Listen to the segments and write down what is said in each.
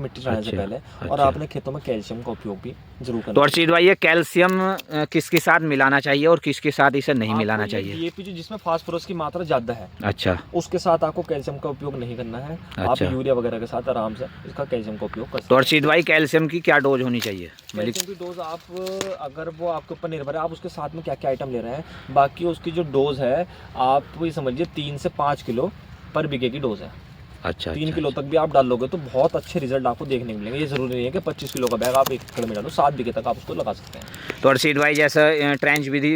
मिट्टी चढ़ाने से पहले। और अच्छा। आपने खेतों में कैल्शियम का उपयोग भी जरूर करना तो अर्षित भाई ये कैल्शियम किसके साथ मिलाना चाहिए और किसके साथ इसे नहीं आपको मिलाना ये चाहिए? डीएपी जो जिसमें फास्फोरस की मात्रा ज़्यादा है, अच्छा उसके साथ आपको कैल्शियम का उपयोग नहीं करना है। आप अच्छा। यूरिया वगैरह के साथ आराम से इसका कैल्शियम का उपयोग कर तो सकते हैं। अर्षित भाई कैल्शियम की क्या डोज होनी चाहिए? मतलब कैल्शियम की डोज आप अगर वो आपके ऊपर निर्भर है, आप उसके साथ में क्या क्या आइटम ले रहे हैं। बाकी उसकी जो डोज है आप ये समझिए 3 से 5 किलो पर बीघे की डोज है। अच्छा 3 अच्छा किलो अच्छा। तक भी आप डाल लोगे तो बहुत अच्छे रिजल्ट आपको देखने को मिलेंगे। ये ज़रूरी नहीं है कि 25 किलो का बैग आप 1 एकड़ में डालो, 7 बीघे तक आप उसको लगा सकते हैं। तो अर्षित भाई जैसे ट्रेंच विधि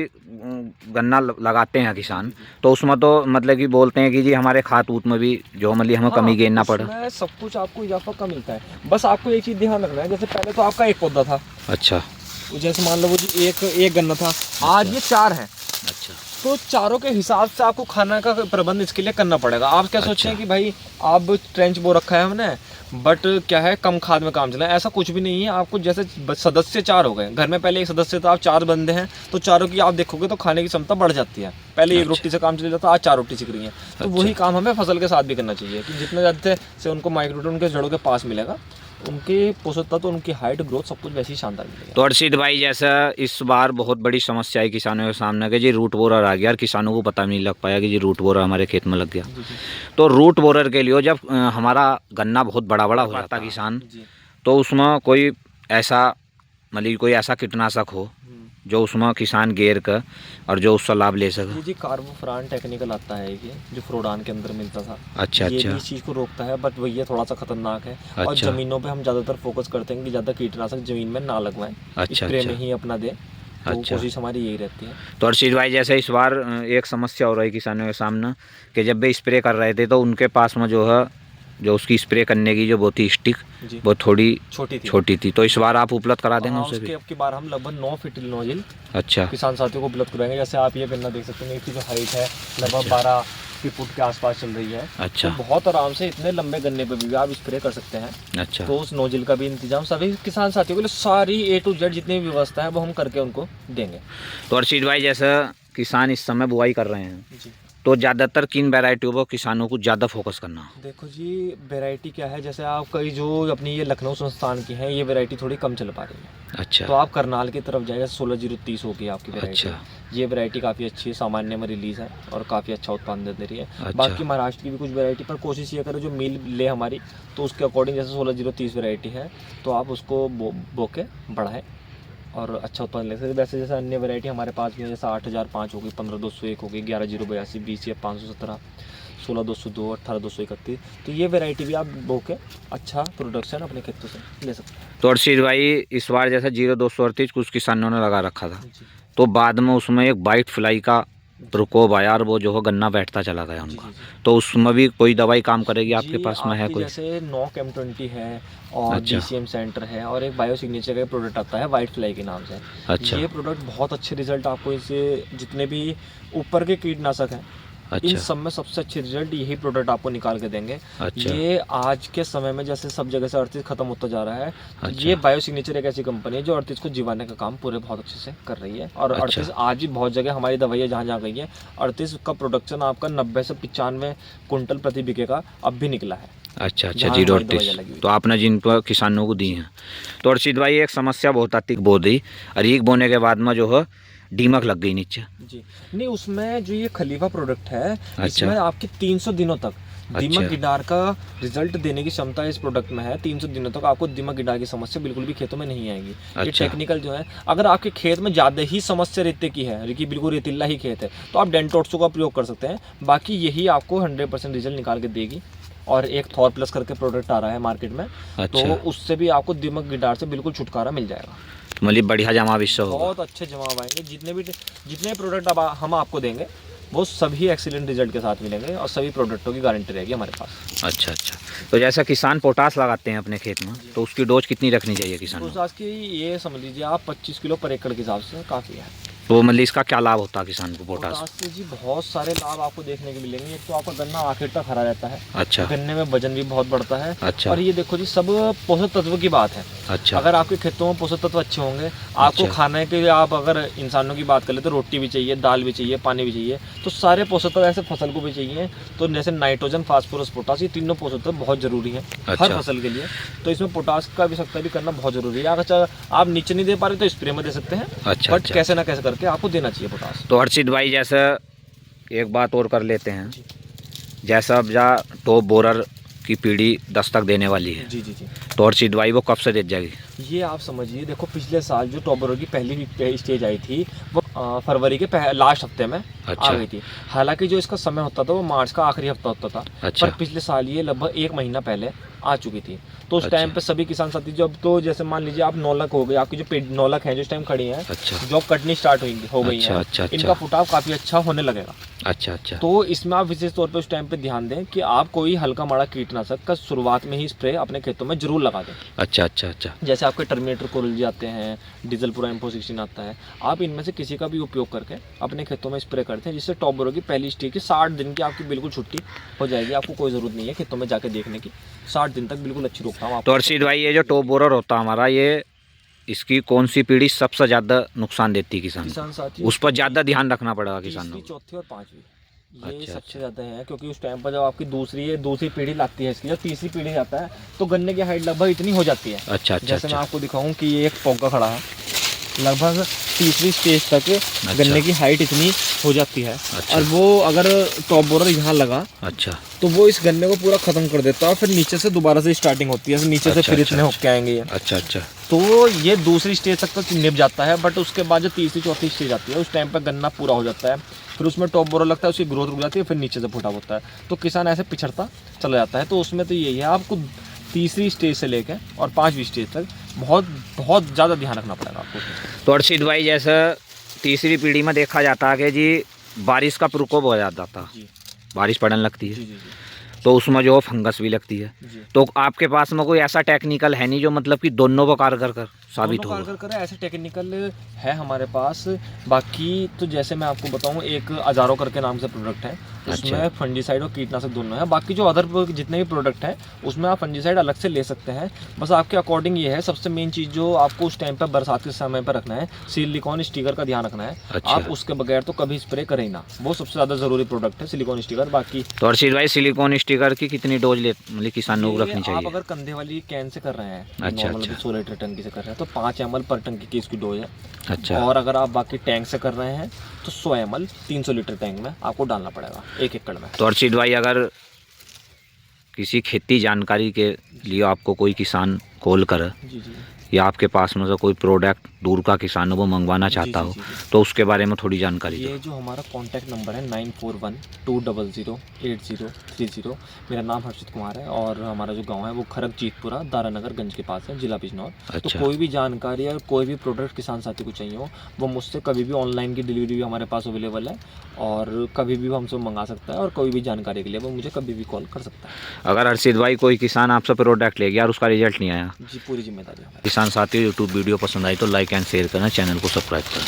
गन्ना लगाते हैं किसान, तो उसमें तो मतलब कि बोलते हैं कि जी हमारे खाद ऊत में भी जो मतलब हमें कमी गिनना पड़ा। उसमें सब कुछ आपको इजाफा कम मिलता है। बस आपको एक चीज़ ध्यान रखना है, जैसे पहले तो आपका एक पौधा था, अच्छा जैसे मान लो वो जी एक गन्ना था, आज ये 4 है। अच्छा तो चारों के हिसाब से आपको खाना का प्रबंध इसके लिए करना पड़ेगा। आप क्या सोचते हैं कि भाई आप ट्रेंच बो रखा है हमने, बट क्या है कम खाद में काम चला है, ऐसा कुछ भी नहीं है। आपको जैसे सदस्य 4 हो गए घर में, पहले एक सदस्य था, आप 4 बंदे हैं, तो चारों की आप देखोगे तो खाने की क्षमता बढ़ जाती है। पहले एक रोटी से काम चल जाता, आज 4 रोटी सीख रही है। तो वही काम हमें फसल के साथ भी करना चाहिए कि जितने ज़्यादा से उनको माइक्रोन्यूट्रिएंट उनके जड़ों के पास मिलेगा, उनके पोषक तत्व, उनकी हाइट, ग्रोथ सब कुछ वैसे ही शानदार मिलेगा। तो अर्षित भाई जैसा इस बार बहुत बड़ी समस्या है किसानों के सामने कि जी रूट बोरर आ गया और किसानों को पता नहीं लग पाया कि जी रूट बोरर हमारे खेत में लग गया। तो रूट बोरर के लिए जब हमारा गन्ना बहुत बड़ा बड़ा हो जाता किसान, तो उसमें कोई ऐसा मतलब कोई ऐसा कीटनाशक हो जो उसमें किसान गेर कर और जो उसका लाभ ले सके। ये जी कार्बोफ्रान टेक्निकल आता है, ये जो फ्रोडान के अंदर मिलता था। अच्छा ये अच्छा भी इस चीज़ को रोकता है, बट वही है थोड़ा सा खतरनाक है। और अच्छा ज़मीनों पे हम ज़्यादातर फोकस करते हैं कि ज़्यादा कीटनाशक ज़मीन में ना लगवाएं, अच्छा स्प्रे अच्छा में ही अपना दें। तो अच्छा। कोशिश हमारी यही रहती है। तो अर्षित भाई जैसे इस बार एक समस्या हो रही है किसानों के सामने कि जब वे स्प्रे कर रहे थे तो उनके पास में जो है जो उसकी स्प्रे करने की जो वो थी स्टिक, जी वो थोड़ी छोटी थी। तो इस बार आप उपलब्ध करा देंगे हाँ, उसे भी? उसके अब की बार हम लगभग 9 फीट नोजिल अच्छा किसान साथियों को उपलब्ध कराएंगे। जैसे आप ये गन्ना देख सकते हैं, इसकी जो हाइट है लगभग अच्छा 12 फुट के आसपास चल रही है। अच्छा तो बहुत आराम से इतने लंबे गन्ने पे भी आप स्प्रे कर सकते हैं। अच्छा। तो उस नोजिल का भी इंतजाम सभी किसान साथियों के लिए, सारी A to Z जितनी भी व्यवस्था है वो हम करके उनको देंगे। तो अर्षित भाई जैसा किसान इस समय बुआई कर रहे हैं, जी तो ज़्यादातर किन वैरायटियों पर किसानों को ज़्यादा फोकस करना? देखो जी, वैरायटी क्या है, जैसे आप कई जो अपनी ये लखनऊ संस्थान की है, ये वैरायटी थोड़ी कम चल पा रही है। अच्छा तो आप करनाल की तरफ जाइए, 16030 होगी आपकी वैरायटी। अच्छा ये वैरायटी काफ़ी अच्छी है, सामान्य में रिलीज़ है और काफ़ी अच्छा उत्पादन दे रही है। अच्छा बाकी महाराष्ट्र की भी कुछ वैरायटी पर कोशिश ये करें जो मिल ले हमारी, तो उसके अकॉर्डिंग जैसे 16030 वैरायटी है तो आप उसको बो के बढ़ाएं और अच्छा उत्पादन ले सकते। वैसे जैसे अन्य वैरायटी हमारे पास भी है, जैसे 8005 होगी, 15201 होगी, 11082, 20517, 16202, 18231। तो ये वैरायटी भी आप बो के अच्छा प्रोडक्शन अपने खेतों से ले सकते हैं। तो अर्षित भाई इस बार जैसा 0238 कुछ किसानों ने लगा रखा था, जी तो बाद में उसमें एक वाइट फ्लाई का प्रकोप आया और वो जो है गन्ना बैठता चला गया जी उनका। जी जी तो उसमें भी कोई दवाई काम करेगी आपके जी पास में है आपकी कोई? जैसे नॉक M20 है और अच्छा DCM सेंटर है और एक बायो सिग्नेचर का प्रोडक्ट आता है वाइट फ्लाई के नाम से। अच्छा ये प्रोडक्ट बहुत अच्छे रिजल्ट आपको, इससे जितने भी ऊपर के कीटनाशक हैं इन अच्छा सब में सबसे अच्छे रिजल्ट यही प्रोडक्ट आपको निकाल के देंगे। अच्छा ये आज के समय में जैसे सब जगह से अर्थीज खत्म होता जा रहा है, तो अच्छा ये बायो सिग्नेचर एक ऐसी कंपनी है जो अर्थीज को जीवाने का काम पूरे बहुत अच्छे से कर रही है। और अच्छा अर्थीज आज भी बहुत जगह हमारी दवाइयाँ जहाँ जहाँ गई है, अर्थीज का प्रोडक्शन आपका 90 से 95 कुंटल प्रति बीघे का अब भी निकला है। अच्छा अच्छा जहाँ जीरो हमारी 38 दवाइयाँ लगी हुई तो आपने जिन पर किसानों को दी हैं। तो अर्षित भाई एक समस्या बहुत आती बो दी और एक बोने के बाद में जो है दीमक लग गई नीचे। जी नहीं, उसमें जो ये खलीफा प्रोडक्ट है, अच्छा इसमें आपकी 300 दिनों तक दीमक अच्छा गिडार का रिजल्ट देने की क्षमता इस प्रोडक्ट में है। 300 दिनों तक आपको दीमक गिडार की समस्या बिल्कुल भी खेतों में नहीं आएगी। ये अच्छा टेक्निकल जो है, अगर आपके खेत में ज़्यादा ही समस्या रेते की है कि बिल्कुल रेतीला ही खेत है, तो आप डेंटोट्सो का प्रयोग कर सकते हैं। बाकी यही आपको 100% रिजल्ट निकाल के देगी। और एक थॉर प्लस करके प्रोडक्ट आ रहा है मार्केट में, तो अच्छा उससे भी आपको दीमक गिडार से बिल्कुल छुटकारा मिल जाएगा। तो मतलब बढ़िया जमा विश्व होगा। बहुत अच्छे जवाब आएंगे। जितने प्रोडक्ट अब हम आपको देंगे वो सभी एक्सीलेंट रिजल्ट के साथ मिलेंगे और सभी प्रोडक्टों की गारंटी रहेगी हमारे पास। अच्छा अच्छा। तो जैसा किसान पोटास लगाते हैं अपने खेत में, तो उसकी डोज कितनी रखनी चाहिए किसान को? पोटास की ये समझ लीजिए आप 25 किलो पर एकड़ के हिसाब से काफ़ी है। तो मतलब इसका क्या लाभ होता है किसान को पोटास? पोटास से जी बहुत सारे लाभ आपको देखने को मिलेंगे। एक तो आपका गन्ना आखिर तक हरा रहता है। अच्छा गन्ने में वजन भी बहुत बढ़ता है। अच्छा और ये देखो जी, सब पोषक तत्व की बात है। अच्छा अगर आपके खेतों में पोषक तत्व अच्छे होंगे, आपको अच्छा। खाने के लिए, आप अगर इंसानों की बात कर ले तो रोटी भी चाहिए, दाल भी चाहिए, पानी भी चाहिए, तो सारे पोषक तत्व ऐसे फसल को भी चाहिए। तो जैसे नाइट्रोजन, फास्फोरस, पोटास, ये तीनों पोषक तत्व बहुत जरूरी है अच्छा। हर फसल के लिए। तो इसमें पोटास का भी सकता भी करना बहुत जरूरी है। अगर आप नीचे नहीं दे पा रहे तो स्प्रे में दे सकते हैं, अच्छा बट अच्छा। कैसे ना कैसे करके आपको देना चाहिए पोटास। तो हर्षित भाई जैसे एक बात और कर लेते हैं, जी जैसा अब जा टॉप बोरर की पीढ़ी दस्तक देने वाली है, जी जी जी। तो हर्षित भाई वो कब से दे जाएगी? ये आप समझिए, देखो पिछले साल जो टॉप बोरर की पहली स्टेज आई थी वो फरवरी के लास्ट हफ्ते में अच्छा। आ गई थी। हालांकि जो इसका समय होता था वो मार्च का आखिरी हफ्ता होता था। अच्छा। पर पिछले साल ये लगभग 1 महीना पहले आ चुकी थी। तो उस अच्छा। टाइम पे सभी किसान साथी, जब तो जैसे मान लीजिए आप नौलख हो गए, आपकी जो नौलख है जो इस टाइम खड़ी है, अच्छा जो कटनी स्टार्ट हो गई अच्छा है, अच्छा अच्छा। इनका फुटाव काफ़ी अच्छा होने लगेगा। अच्छा अच्छा तो इसमें आप विशेष तौर पे उस टाइम पे ध्यान दें कि आप कोई हल्का माड़ा कीटनाशक का शुरुआत में ही स्प्रे अपने खेतों में जरूर लगा दें। अच्छा अच्छा अच्छा। जैसे आपके टर्मिनेटर कोरल जाते हैं, डीजल पूरा M416 आता है, आप इनमें से किसी का भी उपयोग करके अपने खेतों में स्प्रे करते हैं, जिससे टॉप बोरर की पहली स्टेज की 60 दिन की आपकी बिल्कुल छुट्टी हो जाएगी। आपको कोई ज़रूरत नहीं है खेतों में जाके देखने की। 60 दिन तक बिल्कुल अच्छी रोकथाम आप। तो हर्षित भाई ये जो टॉप बोरर होता है हमारा, ये इसकी कौन सी पीढ़ी सबसे ज़्यादा नुकसान देती है किसान को? किसान साथी उस पर ज़्यादा ध्यान रखना पड़ेगा किसानों तीसरी, को। चौथी और पांचवी, ये अच्छा, सबसे ज़्यादा है। क्योंकि उस टाइम पर जब आपकी दूसरी पीढ़ी लगती है इसकी, जब तीसरी पीढ़ी आता है तो गन्ने की हाइट लगभग इतनी हो जाती है। अच्छा अच्छा जैसे मैं अच्छा आपको दिखाऊं कि ये एक पौधा खड़ा है, लगभग तीसरी स्टेज तक गन्ने की हाइट इतनी हो जाती है। अच्छा। और वो अगर टॉप बोरर यहाँ लगा अच्छा तो वो इस गन्ने को पूरा खत्म कर देता है, फिर नीचे से दोबारा से स्टार्टिंग होती है, नीचे से अच्छा, फिर अच्छा, इतने होके आएंगे ये। अच्छा अच्छा तो ये दूसरी स्टेज तक तो निप जाता है, बट उसके बाद जो तीसरी चौथी स्टेज आती है उस टाइम पर गन्ना पूरा हो जाता है, फिर उसमें टॉप बोरर लगता है, उसकी ग्रोथ रुक जाती है, फिर नीचे से फुटा होता है, तो किसान ऐसे पिछड़ता चला जाता है। तो उसमें तो यही है, आपको तीसरी स्टेज से लेकर और 5वीं स्टेज तक बहुत बहुत ज़्यादा ध्यान रखना पड़ेगा आपको। तो हर्षित भाई जैसे तीसरी पीढ़ी में देखा जाता है कि जी बारिश का प्रकोप हो जाता था, जी बारिश पड़ने लगती है, जी जी जी तो उसमें जो फंगस भी लगती है। जी। तो आपके पास में कोई ऐसा टेक्निकल है नहीं जो मतलब कि दोनों को कारगर कर साबित दोनों हो? कारगर करे ऐसे टेक्निकल है हमारे पास। बाकी तो जैसे मैं आपको बताऊं, एक अजारो करके नाम से प्रोडक्ट है, उसमें अच्छा। फंजीसाइड और कीटनाशक दोनों है। बाकी जो अदर जितने भी प्रोडक्ट हैं उसमें आप फंजीसाइड अलग से ले सकते हैं। बस आपके अकॉर्डिंग ये है, सबसे मेन चीज़ जो आपको उस टाइम पर बरसात के समय पर रखना है, सिलिकॉन स्टिकर का ध्यान रखना है। अच्छा। आप उसके बगैर तो कभी स्प्रे करें ना, वो सबसे ज़्यादा ज़रूरी प्रोडक्ट है सिलिकॉन स्टिकर। बाकी तो हर्षित भाई सिलिकॉन स्टिकर की कितनी डोज ले मतलब किसानों को ये रखनी आप चाहिए? अगर कंधे वाली कैन से कर रहे हैं, अच्छा, नॉर्मल अच्छा। 16 लीटर टंकी से कर रहे हैं, तो 5 ml पर टंकी की इसकी डोज है। अच्छा और अगर आप बाकी टैंक से कर रहे हैं तो 100 ml 300 लीटर टैंक में आपको डालना पड़ेगा 1 एकड़ में। तो हर्षित भाई अगर किसी खेती जानकारी के लिए आपको कोई किसान कॉल करे जी जी या आपके पास में से कोई प्रोडक्ट दूर का किसानों को मंगवाना चाहता जी, हो जी, जी। तो उसके बारे में थोड़ी जानकारी ये दो। जो हमारा कॉन्टैक्ट नंबर है 9412008030। मेरा नाम हर्षित कुमार है और हमारा जो गांव है वो खरक जीतपुरा दारानगर गंज के पास है, जिला बिजनौर। तो अच्छा। कोई भी जानकारी या कोई भी प्रोडक्ट किसान साथी को चाहिए हो, वो मुझसे कभी भी ऑनलाइन की डिलीवरी भी हमारे पास अवेलेबल है और कभी भी हमसे मंगा सकता है, और कोई भी जानकारी के लिए वो मुझे कभी भी कॉल कर सकता है। अगर हर्षित भाई कोई किसान आपसे प्रोडक्ट ले गया और उसका रिजल्ट नहीं आया, जी, पूरी जिम्मेदारी हमारी। किसान साथी यूट्यूब वीडियो पसंद आई तो लाइक एंड शेयर करना, चैनल को सब्सक्राइब करना।